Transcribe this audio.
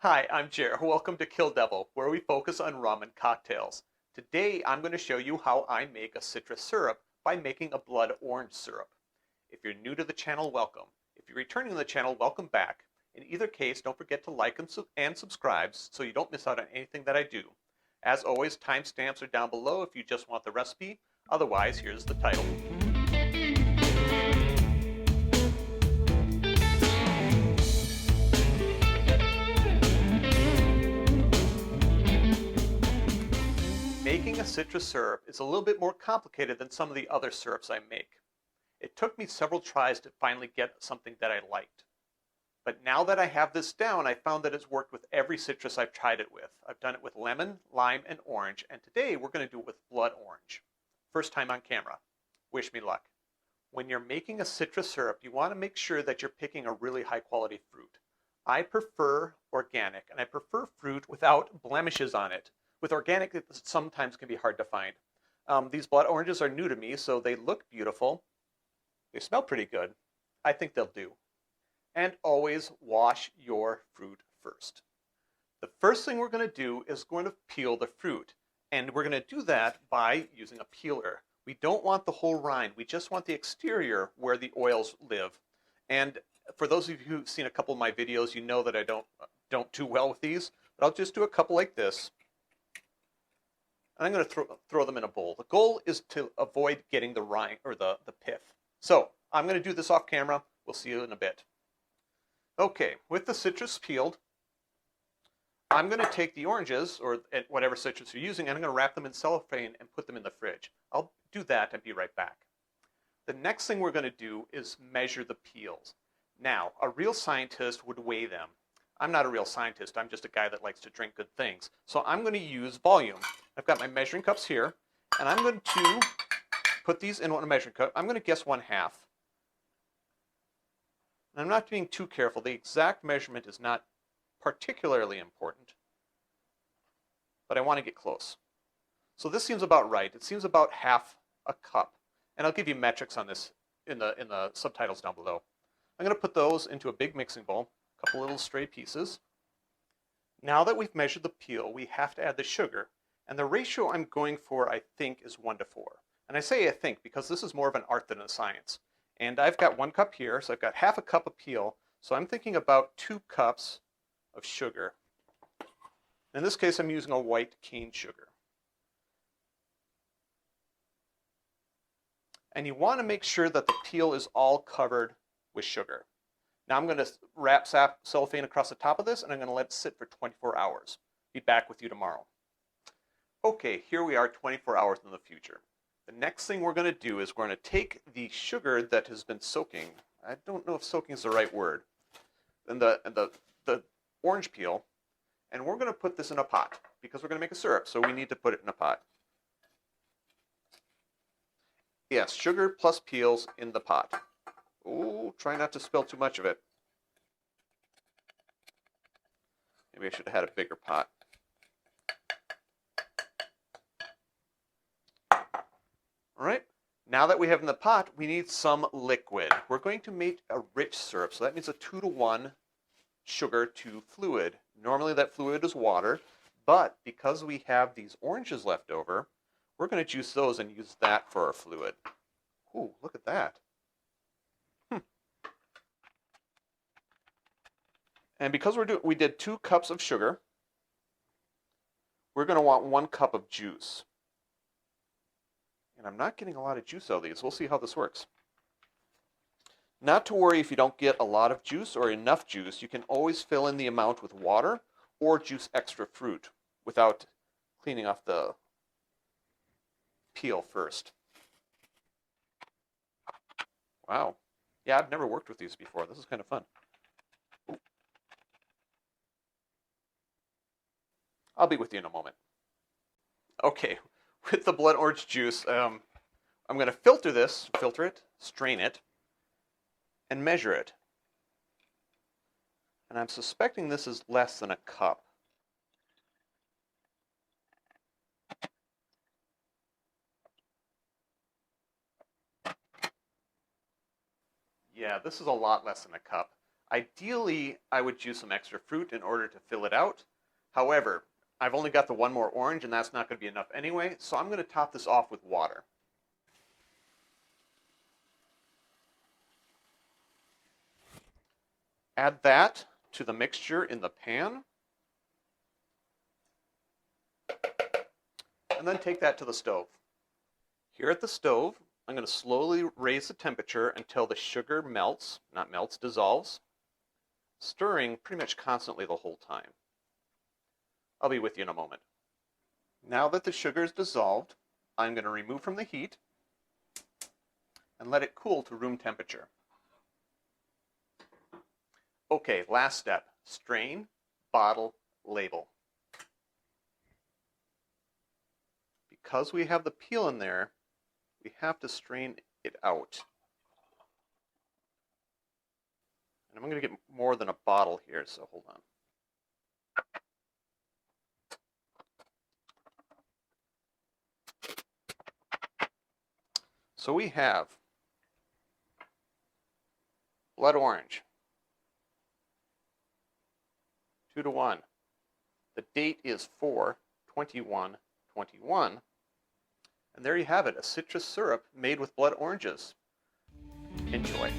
Hi, I'm Jer. Welcome to Kill-Divill, where we focus on rum and cocktails. Today, I'm going to show you how I make a citrus syrup by making a blood orange syrup. If you're new to the channel, welcome. If you're returning to the channel, welcome back. In either case, don't forget to like and subscribe so you don't miss out on anything that I do. As always, timestamps are down below if you just want the recipe. Otherwise, here's the title. Making a citrus syrup is a little bit more complicated than some of the other syrups I make. It took me several tries to finally get something that I liked. But now that I have this down, I found that it's worked with every citrus I've tried it with. I've done it with lemon, lime, and orange, and today we're going to do it with blood orange. First time on camera. Wish me luck. When you're making a citrus syrup, you want to make sure that you're picking a really high quality fruit. I prefer organic, and I prefer fruit without blemishes on it. With organic, it sometimes can be hard to find. These blood oranges are new to me, so they look beautiful. They smell pretty good. I think they'll do. And always wash your fruit first. The first thing we're going to do is going to peel the fruit. And we're going to do that by using a peeler. We don't want the whole rind. We just want the exterior where the oils live. And for those of you who've seen a couple of my videos, you know that I don't do well with these. But I'll just do a couple like this. And I'm going to throw them in a bowl. The goal is to avoid getting the rind or the pith. So I'm going to do this off camera. We'll see you in a bit. Okay, with the citrus peeled, I'm going to take the oranges or whatever citrus you're using, and I'm going to wrap them in cellophane and put them in the fridge. I'll do that and be right back. The next thing we're going to do is measure the peels. Now, a real scientist would weigh them. I'm not a real scientist. I'm just a guy that likes to drink good things. So I'm going to use volume. I've got my measuring cups here, and I'm going to put these in one measuring cup. I'm going to guess 1/2. And I'm not being too careful. The exact measurement is not particularly important, but I want to get close. So this seems about right. It seems about 1/2 a cup. And I'll give you metrics on this in the subtitles down below. I'm going to put those into a big mixing bowl. Couple little stray pieces. Now that we've measured the peel, we have to add the sugar. And the ratio I'm going for, I think, is 1 to 4. And I say I think because this is more of an art than a science. And I've got 1 cup here, so I've got 1/2 a cup of peel. So I'm thinking about 2 cups of sugar. In this case, I'm using a white cane sugar. And you want to make sure that the peel is all covered with sugar. Now I'm going to wrap cellophane across the top of this, and I'm going to let it sit for 24 hours. Be back with you tomorrow. Okay, here we are 24 hours in the future. The next thing we're going to do is we're going to take the sugar that has been soaking. I don't know if soaking is the right word. And the orange peel, and we're going to put this in a pot because we're going to make a syrup, so we need to put it in a pot. Yes, sugar plus peels in the pot. Ooh, try not to spill too much of it. Maybe I should have had a bigger pot. All right, now that we have in the pot, we need some liquid. We're going to make a rich syrup, so that means a 2 to 1 sugar to fluid. Normally that fluid is water, but because we have these oranges left over, we're going to juice those and use that for our fluid. Ooh, look at that. And because we did 2 cups of sugar, we're going to want 1 cup of juice. And I'm not getting a lot of juice out of these. We'll see how this works. Not to worry if you don't get a lot of juice or enough juice. You can always fill in the amount with water or juice extra fruit without cleaning off the peel first. Wow. Yeah, I've never worked with these before. This is kind of fun. I'll be with you in a moment. Okay, with the blood orange juice, I'm going to filter it, strain it, and measure it. And I'm suspecting this is less than a cup. Yeah, this is a lot less than a cup. Ideally, I would use some extra fruit in order to fill it out. However, I've only got the one more orange and that's not going to be enough anyway, so I'm going to top this off with water. Add that to the mixture in the pan. And then take that to the stove. Here at the stove, I'm going to slowly raise the temperature until the sugar melts, not melts, dissolves, stirring pretty much constantly the whole time. I'll be with you in a moment. Now that the sugar is dissolved, I'm going to remove from the heat and let it cool to room temperature. Okay, last step. Strain, bottle, label. Because we have the peel in there, we have to strain it out. And I'm going to get more than a bottle here, so hold on. So we have blood orange, 2-to-1. The date is 4/21/21. And there you have it, a citrus syrup made with blood oranges. Enjoy.